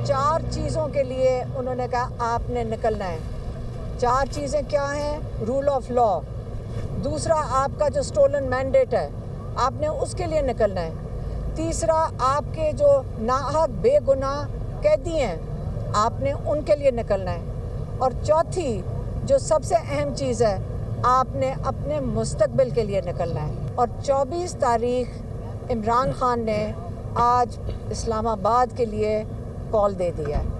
4 चीज़ों के लिए उन्होंने कहा आपने निकलना है। 4 चीज़ें क्या हैं? रूल ऑफ लॉ, दूसरा आपका जो स्टोलन मैंडेट है आपने उसके लिए निकलना है, तीसरा आपके जो नाहक बेगुनाह कैदी हैं आपने उनके लिए निकलना है, और चौथी जो सबसे अहम चीज़ है आपने अपने मुस्तकबिल के लिए निकलना है। और 24 तारीख इमरान खान ने आज इस्लामाबाद के लिए कॉल दे दिया है।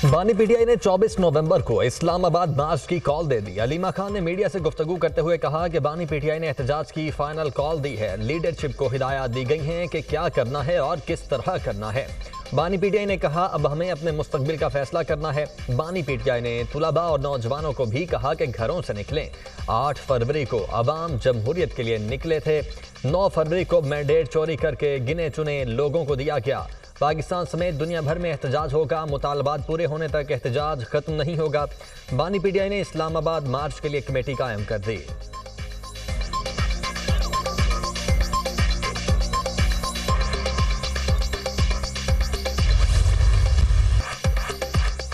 बानी पीटीआई ने 24 नवंबर को इस्लामाबाद मार्च की कॉल दे दी। अलीमा खान ने मीडिया से गुफ्तगू करते हुए कहा कि बानी पीटीआई ने एहतजाज की फाइनल कॉल दी है। लीडरशिप को हिदायत दी गई हैं कि क्या करना है और किस तरह करना है। बानी पीटीआई ने कहा अब हमें अपने मुस्तकबिल का फैसला करना है। बानी पीटीआई ने तुलबा और नौजवानों को भी कहा कि घरों से निकलें। 8 फरवरी को अवाम जमहूरियत के लिए निकले थे। 9 फरवरी को मैंडेट चोरी करके गिने चुने लोगों को दिया गया। पाकिस्तान समेत दुनिया भर में एहतजाज होगा। मुतालबात पूरे होने तक एहतजाज खत्म नहीं होगा। बानी पीटीआई ने इस्लामाबाद मार्च के लिए कमेटी कायम कर दी।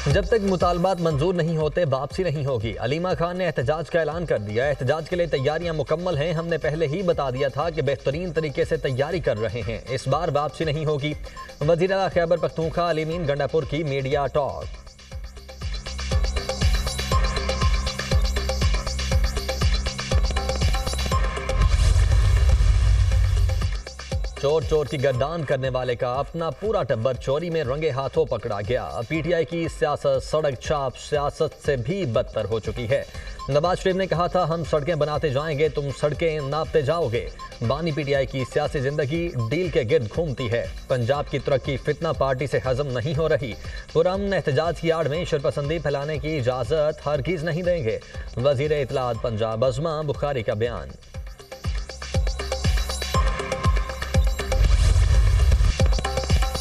जब तक मुतालबात मंजूर नहीं होते वापसी नहीं होगी। अलीमा खान ने एहतजाज का ऐलान कर दिया। एहतजाज के लिए तैयारियां मुकम्मल हैं। हमने पहले ही बता दिया था कि बेहतरीन तरीके से तैयारी कर रहे हैं। इस बार वापसी नहीं होगी। वज़ीर आला खैबर पख्तूनख्वा अली मीन गंडापुर की मीडिया टॉक। चोर चोर की गर्दान करने वाले का अपना पूरा टब्बर चोरी में रंगे हाथों पकड़ा गया। पीटीआई की सियासत सड़क छाप सियासत से भी बदतर हो चुकी है। नवाज शरीफ ने कहा था हम सड़कें बनाते जाएंगे, तुम सड़कें नापते जाओगे। बानी पीटीआई की सियासी जिंदगी डील के गिर्द घूमती है। पंजाब की तरक्की फितना पार्टी से हजम नहीं हो रही। पुरअमन एहतजाज की आड़ में शरपसंदी फैलाने की इजाजत हरगिज नहीं देंगे। वजीर इत्तलात पंजाब अज़मा बुखारी का बयान।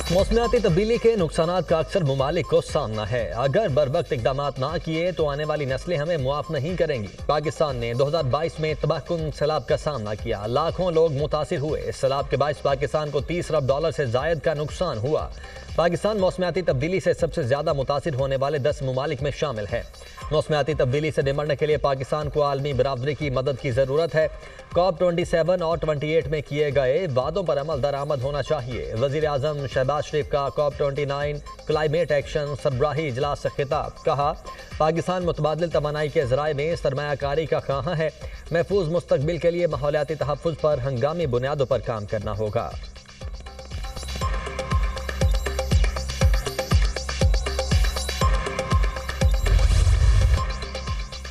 मौसमियाती तब्दीली के नुकसानात का अक्सर ममालिक को सामना है। अगर बर वक्त इकदाम ना किए तो आने वाली नस्लें हमें मुआफ नहीं करेंगी। पाकिस्तान ने 2022 में तबाहकुन सैलाब का सामना किया। लाखों लोग मुतासिर हुए। इस सैलाब के बायस पाकिस्तान को 30 अरब डॉलर से जायद का नुकसान हुआ। पाकिस्तान मौसमियाती तब्दीली से सबसे ज्यादा मुतासिर होने वाले 10 ममालिक में शामिल है। मौसमियाती तब्दीली से निमटने के लिए पाकिस्तान को आलमी बराबरी की मदद की जरूरत है। COP 27 और 28 में किए गए वादों पर अमल दरामद होना चाहिए। वजीर आजम शहबाज शरीफ का COP 29 क्लाइमेट एक्शन सरबराही इजलास से खिताब। कहा पाकिस्तान मुतबादिल तवानाई के ज़राए में सरमायाकारी का ख़्वाहां है। महफूज मुस्तकबिल के लिए माहौलियाती तहफ़्फ़ुज़ पर हंगामी बुनियादों पर काम करना होगा।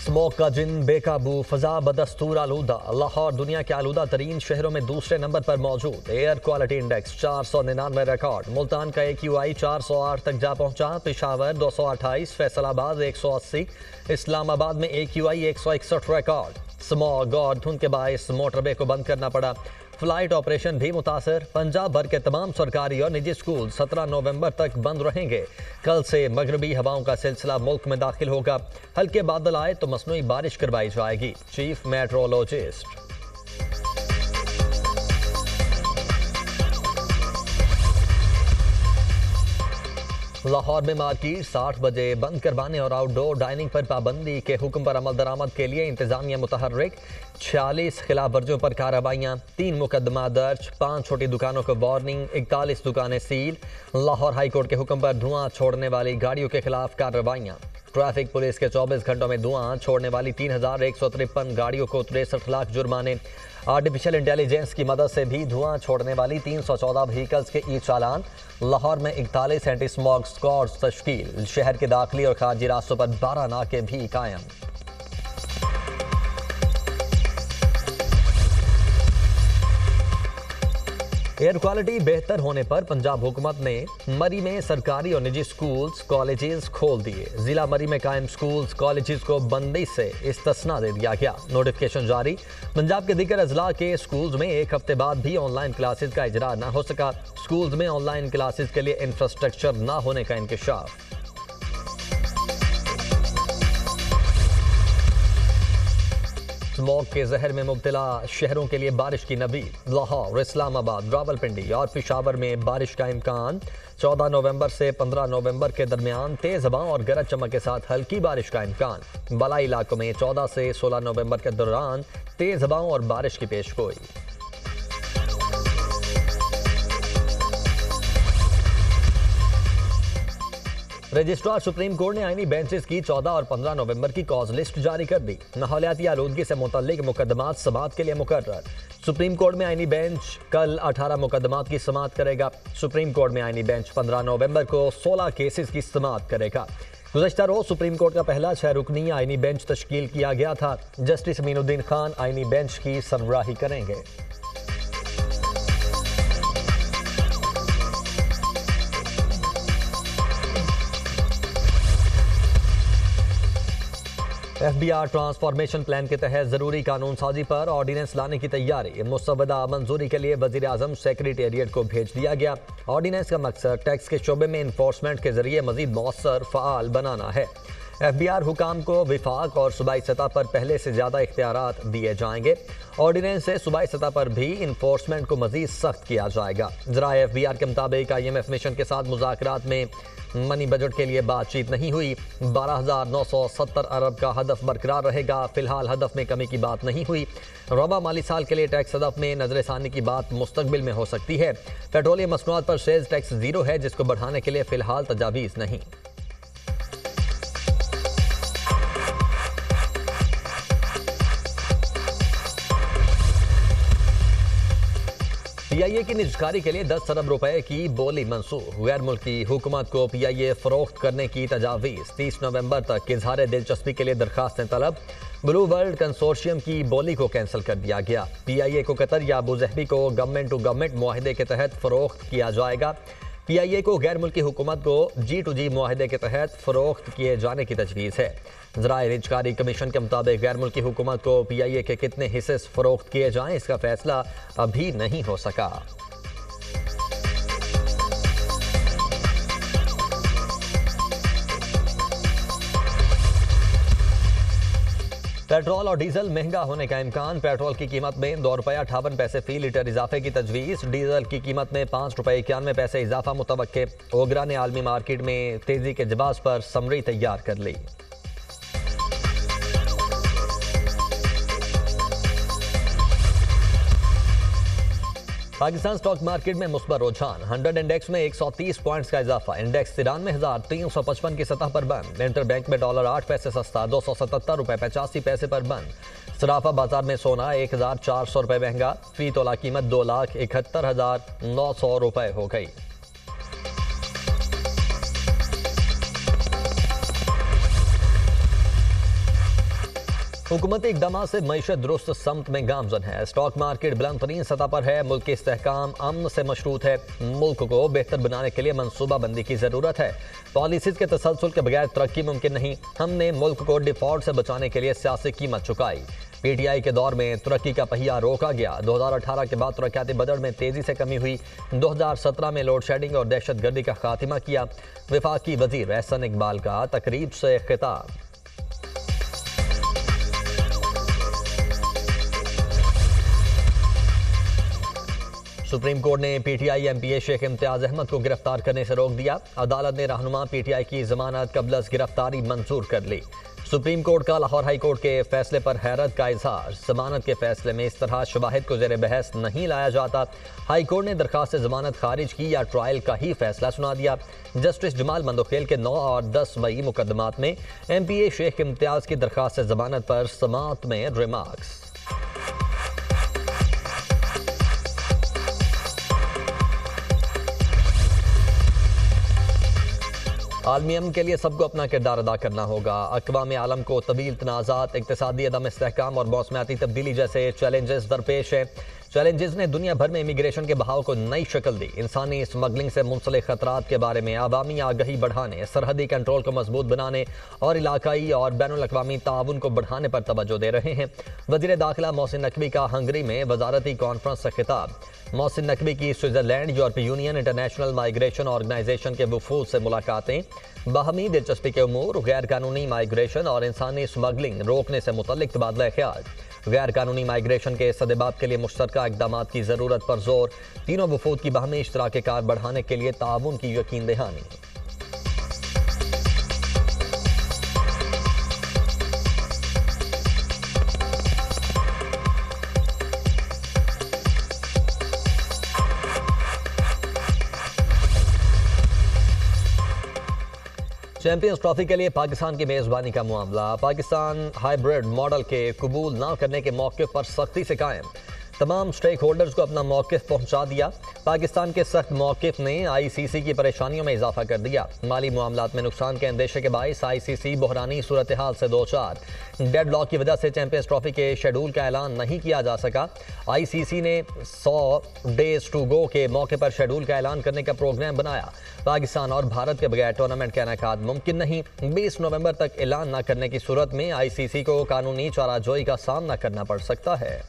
स्मोक का जिन बेकाबू, फजा बदस्तूर आलूदा। लाहौर दुनिया के आलूदा तरीन शहरों में दूसरे नंबर पर मौजूद। Air quality index 499 record. Multan का AQI 408 तक जा पहुंचा। पेशावर 228, फैसलाबाद 180, इस्लामाबाद में AQI 161 रिकॉर्ड। स्मॉग और धुंध के बायस मोटरवे को बंद करना पड़ा। फ्लाइट ऑपरेशन भी मुतासर। पंजाब भर के तमाम सरकारी और निजी स्कूल 17 नवंबर तक बंद रहेंगे। कल से मगरबी हवाओं का सिलसिला मुल्क में दाखिल होगा। हल्के बादल आए तो मसनूई बारिश करवाई जाएगी। Chief metrologist. लाहौर में मार्केट 60 बजे बंद करवाने और आउटडोर डाइनिंग पर पाबंदी के हुक्म पर अमल दरामद के लिए इंतजामिया मुतहर्रिक। 46 खिलाफ वर्जियों पर कार्रवाइयाँ। 3 मुकदमा दर्ज। 5 छोटी दुकानों को वार्निंग। 41 दुकानें सील। लाहौर हाईकोर्ट के हुक्म पर धुआं छोड़ने वाली गाड़ियों के खिलाफ कार्रवाइयाँ। ट्रैफिक पुलिस के 24 घंटों में धुआं छोड़ने वाली 3153 गाड़ियों को 63 लाख जुर्माने। आर्टिफिशियल इंटेलिजेंस की मदद से भी धुआं छोड़ने वाली 314 व्हीकल्स के ई चालान। लाहौर में 41 एंटी स्मॉग स्क्वाड्स तश्कील। शहर के दाखिली और खारजी रास्तों पर 12 नाके भी कायम। एयर क्वालिटी बेहतर होने पर पंजाब हुकूमत ने मरी में सरकारी और निजी स्कूल्स कॉलेजेस खोल दिए। जिला मरी में कायम स्कूल्स कॉलेजेस को बंदी से इस्तिस्ना दे दिया गया। नोटिफिकेशन जारी। पंजाब के दीगर अजला के स्कूल्स में 1 हफ्ते बाद भी ऑनलाइन क्लासेस का इजरा न हो सका। स्कूल्स में ऑनलाइन क्लासेस के लिए इंफ्रास्ट्रक्चर न होने का इंकशाफ। स्मॉग के जहर में मुब्तला शहरों के लिए बारिश की नवीद। लाहौर, इस्लामाबाद, रावलपिंडी और पेशावर में बारिश का इम्कान। 14 नवंबर से 15 नवंबर के दरमियान तेज हवाओं और गरज चमक के साथ हल्की बारिश का इम्कान। बलाई इलाकों में 14 से 16 नवंबर के दौरान तेज हवाओं और बारिश की पेशगोई। रजिस्ट्रार सुप्रीम कोर्ट ने आईनी बेंचेस की 14 और 15 नवंबर की कॉज लिस्ट जारी कर दी। माहौलियाती आलूदगी से मुतल्लिक मुकदमात समाअत के लिए मुकर्रर। सुप्रीम कोर्ट में आईनी बेंच कल 18 मुकदमात की समाअत करेगा। सुप्रीम कोर्ट में आईनी बेंच 15 नवंबर को 16 केसेस की समाअत करेगा। गुज़श्ता रोज सुप्रीम कोर्ट का पहला 6 रुकनी आईनी बेंच तश्कील किया गया था। जस्टिस अमीनुद्दीन खान आईनी बेंच की सरबराही करेंगे। FBI ट्रांसफॉर्मेशन प्लान के तहत जरूरी कानून साजी पर ऑर्डिनेंस लाने की तैयारी। मुसवदा मंजूरी के लिए वजीर आजम सेक्रेटेरिएट को भेज दिया गया। ऑर्डिनेंस का मकसद टैक्स के शोबे में इन्फोर्समेंट के जरिए मजीद मौसर फ़आल बनाना है। FBI हुकाम को विफाक और सूबाई सतह पर पहले से ज़्यादा इख्तियारात दिए जाएंगे। ऑर्डिनेंस से सूबाई सतह पर भी इन्फोर्समेंट को मजीद सख्त किया जाएगा। ज़राए FBI के मुताबिक IMF मिशन के साथ मुज़ाकरात में मनी बजट के लिए बातचीत नहीं हुई। 12,970 अरब का हदफ बरकरार रहेगा। फिलहाल हदफ में कमी की बात नहीं हुई। रबा माली साल के लिए टैक्स हदफ में नजरसानी की बात मुस्तकबिल में हो सकती है। पेट्रोलियम मसनूआत पर सेल्स टैक्स 0 है, जिसको बढ़ाने के लिए फिलहाल तजावीज़ नहीं। PIA की निजकारी के लिए 10 अरब रुपए की बोली मंसूख। गैर मुल्की हुकूमत को PIA फरोख्त करने की तजावीज़। 30 नवंबर तक इजहार दिलचस्पी के लिए दरखास्तें तलब। ब्लू वर्ल्ड कंसोर्शियम की बोली को कैंसिल कर दिया गया। PIA को कतर या अबूजहबी को गवर्नमेंट टू गवर्नमेंट मुआहदे के तहत फरोख्त किया जाएगा। PIA को गैर मुल्की हुकूमत को G2G मुआहदे के तहत फरोख्त किए जाने की तजवीज़ है। ज़राए निजकारी कमीशन के मुताबिक गैर मुल्की हुकूमत को PIA के कितने हिस्से फरोख्त किए जाएं, इसका फैसला अभी नहीं हो सका। पेट्रोल और डीजल महंगा होने का इम्कान। पेट्रोल की कीमत में ₹2.58 फी लीटर इजाफे की तजवीज़। डीजल की कीमत में ₹5.91 इजाफा मुतवक्के। ओगरा ने आलमी मार्केट में तेजी के जवाब पर समरी तैयार कर ली। पाकिस्तान स्टॉक मार्केट में मुस्बत रुझान। 100 इंडेक्स में 130 पॉइंट्स का इजाफा। इंडेक्स 93,355 की सतह पर बंद। इंटरबैंक में डॉलर 8 पैसे सस्ता, ₹277.85 पर बंद। सराफा बाजार में सोना 1,400 रुपये महंगा। फी तोला कीमत 2,71,900 रुपये हो गई। हुकूमती इकदाम से मईशत दुरुस्त समत में गामजन है। स्टॉक मार्केट बुलंद तरीन सतह पर है। मुल्क के इस्तेहकाम अमन से मशरूत है। मुल्क को बेहतर बनाने के लिए मनसूबा बंदी की ज़रूरत है। पॉलिसीज के तसलसल के बगैर तरक्की मुमकिन नहीं। हमने मुल्क को डिफॉल्ट से बचाने के लिए सियासी कीमत चुकाई। PTI के दौर में तरक्की का पहिया रोका गया। 2018 के बाद तरक्याती बजट में तेजी से कमी हुई। 2017 में लोड शेडिंग और दहशत गर्दी का खात्मा किया। वफाकी वजीर एहसन इकबाल का तकरीब से खिताब। सुप्रीम कोर्ट ने PTI MPA शेख इम्तियाज अहमद को गिरफ्तार करने से रोक दिया। अदालत ने रहनुमा PTI की जमानत कबल गिरफ्तारी मंजूर कर ली। सुप्रीम कोर्ट का लाहौर हाई कोर्ट के फैसले पर हैरत का इजहार। जमानत के फैसले में इस तरह शवाहिद को जेर बहस नहीं लाया जाता। हाई कोर्ट ने दरखास्त जमानत खारिज की या ट्रायल का ही फैसला सुना दिया। जस्टिस जमाल मंदोखेल के 9 और 10 मई मुकदमात में MPA शेख इम्तियाज की दरखास्त जमानत पर समाअत में रिमार्क्स। आलमी अमन के लिए सबको अपना किरदार अदा करना होगा। अक़वाम आलम को तवील तनाज़ात, इक़्तिसादी अदम इस्तेहकाम और मौसमियाती तब्दीली जैसे चैलेंजेस दरपेश हैं। चैलेंजेस ने दुनिया भर में इमिग्रेशन के बहाव को नई शक्ल दी। इंसानी स्मगलिंग से मुंसलिक खतरात के बारे में आवामी आगाही बढ़ाने, सरहदी कंट्रोल को मजबूत बनाने और इलाकाई और बैनुल अक़वामी ताउन को बढ़ाने पर तवज्जो दे रहे हैं। वज़ीर दाखिला मोहसिन नकवी का हंगरी में वजारती कॉन्फ्रेंस से खिताब। मोहसिन नकवी की स्विट्ज़रलैंड, यूरोपीय यूनियन, इंटरनेशनल माइग्रेशन ऑर्गेनाइजेशन के वफूद से मुलाकातें। बाहमी दिलचस्पी के उमूर, गैर कानूनी माइग्रेशन और इंसानी स्मगलिंग रोकने से मुतल्लिक तबादला ख्याल। गैर कानूनी माइग्रेशन के सदेबाब के लिए मुश्तरका इक़दाम की ज़रूरत पर जोर। तीनों वफूद की बाहमी इश्तराक कार बढ़ाने के लिए ताउन की यकीन दहानी। चैंपियंस ट्रॉफी के लिए पाकिस्तान की मेजबानी का मामला। पाकिस्तान हाइब्रिड मॉडल के कबूल न करने के मौक़िफ़ पर सख्ती से कायम। तमाम स्टेक होल्डर्स को अपना मौक़िफ़ पहुंचा दिया। पाकिस्तान के सख्त मौक़िफ़ ने ICC की परेशानियों में इजाफा कर दिया। माली मामलात में नुकसान के अंदेशे के बाइस ICC बहरानी सूरत हाल से दो चार। डेडलॉक की वजह से चैंपियंस ट्रॉफी के शेड्यूल का ऐलान नहीं किया जा सका। ICC ने 100 डेज टू गो के मौके पर शेड्यूल का ऐलान करने का प्रोग्राम बनाया। पाकिस्तान और भारत के बगैर टूर्नामेंट का इनेकाद मुमकिन नहीं। 20 नवंबर तक ऐलान न करने की सूरत में ICC को कानूनी चाराजोई का सामना करना पड़ सकता है।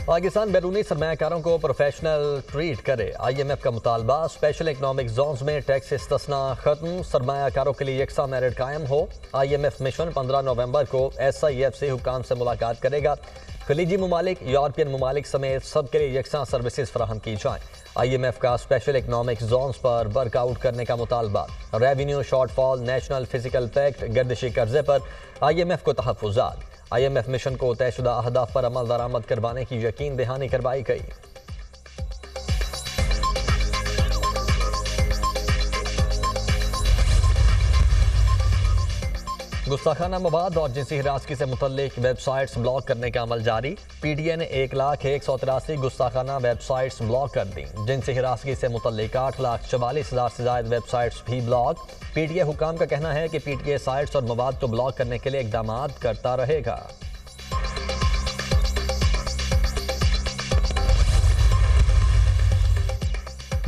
पाकिस्तान बैरूनी सरमायाकारों को प्रोफेशनल ट्रीट करे। IMF का मुतालबा। स्पेशल इकनॉमिक जोन्स में टैक्स इस्तिस्ना खत्म। सरमायाकारों के लिए यकसा मेरिट कायम हो। IMF मिशन 15 नवंबर को SIF हुकाम से मुलाकात करेगा। खलीजी ममालिक, यूरोपियन ममालिक समेत सब के लिए यकसा सर्विसेज फराहम की जाएँ। IMF का स्पेशल इकनॉमिक जोन्स पर वर्कआउट करने का मुतालबा। Revenue shortfall, national fiscal pact, गर्दिशी कर्जे पर IMF को तहफ़्फ़ुज़ात। IMF मिशन को तयशुदा अहदाफ पर अमल दरामद करवाने की यकीन दहानी करवाई गई। गुस्ताखाना मवाद और जिनसी हिरासगी से मुतल्लिक वेबसाइट्स ब्लॉक करने का अमल जारी। PTI ने 1,01,83 गुस्ताखाना वेबसाइट्स ब्लॉक कर दी। जिनसी हिरासगी से मुतल्लिक 8,44,000 से ज़ायद वेबसाइट्स भी ब्लॉक। PTI हुकाम का कहना है कि PTI साइट्स और मवाद को ब्लॉक करने के लिए इक़दाम करता रहेगा।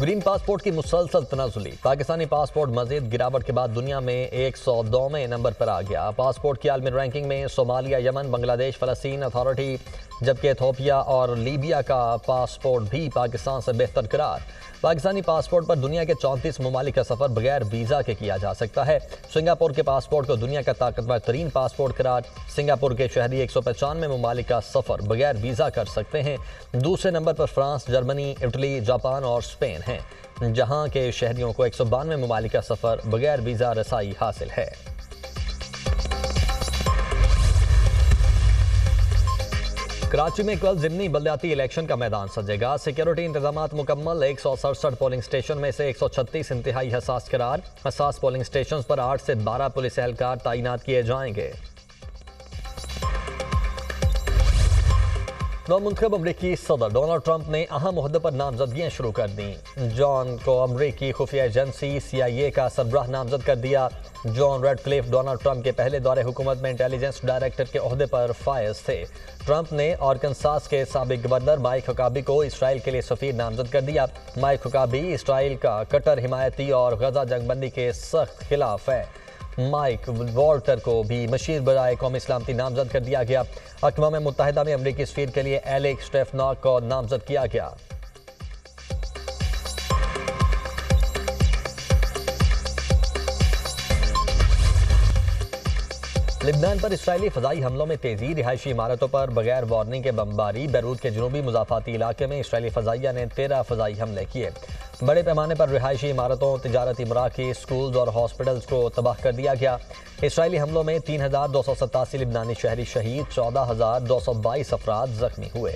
ग्रीन पासपोर्ट की मुसलसल तनाजुली। पाकिस्तानी पासपोर्ट मजीद गिरावट के बाद दुनिया में 102वें नंबर पर आ गया। पासपोर्ट की आलमी रैंकिंग में सोमालिया, यमन, बांग्लादेश, फ़लस्तीन अथॉरिटी, जबकि एथियोपिया और लीबिया का पासपोर्ट भी पाकिस्तान से बेहतर करार। पाकिस्तानी पासपोर्ट पर दुनिया के 34 ममालिक का सफ़र बगैर वीज़ा के किया जा सकता है। सिंगापुर के पासपोर्ट को दुनिया का ताकतवर तरीन पासपोर्ट करार। सिंगापुर के शहरी 195 ममालिक का सफ़र बगैर वीज़ा कर सकते हैं। दूसरे नंबर पर फ्रांस, जर्मनी, इटली, जापान और स्पेन हैं, जहां के शहरियों को 192 ममालिक का सफ़र बगैर वीज़ा रसाई हासिल है। कराची में कल ज़िमनी बल्दियाती इलेक्शन का मैदान सजेगा। सिक्योरिटी इंतजामात मुकम्मल। 167 पोलिंग स्टेशन में से 136 इंतहाई हसास करार। हसास पोलिंग स्टेशन पर 8 से 12 पुलिस एहलकार तैनात किए जाएंगे। नौमुंतखब अमरीकी सदर डोनाल्ड ट्रंप ने अहम ओहदे पर नामजदगियां शुरू कर दी। जॉन को अमरीकी खुफिया एजेंसी CIA का सरबराह नामजद कर दिया। जॉन रेडक्लिफ डोनाल्ड ट्रंप के पहले दौरे हुकूमत में इंटेलिजेंस डायरेक्टर के ओहदे पर फायज थे। ट्रंप ने आर्कनसास के साबिक गवर्नर माइक हुकाबी को इसराइल के लिए सफीर नामजद कर दिया। माइक हुकाबी इसराइल का कट्टर हिमायती और गजा जंगबंदी के सख्त खिलाफ है। माइक वॉल्टर को भी मशीर बराए कौमी सलामती नामजद कर दिया गया। अक़वाम मुत्तहिदा में अमरीकी सफीर के लिए एलेक्स स्टेफनॉक को नामजद किया गया। लिबनान पर इसराइली फ़ज़ाई हमलों में तेज़ी। रिहायशी इमारतों पर बगैर वार्निंग के बमबारी। बैरूत के जनूबी मुज़ाफ़ाती इलाके में इसराइली फ़ज़ाइया ने 13 फ़ज़ाई हमले किए। बड़े पैमाने पर रिहायशी इमारतों, तिजारती मराकज़, स्कूल्स और हॉस्पिटल्स को तबाह कर दिया गया। इसराइली हमलों में 3,287 लिबनानी शहरी शहीद, 14,222 अफराद ज़ख्मी हुए।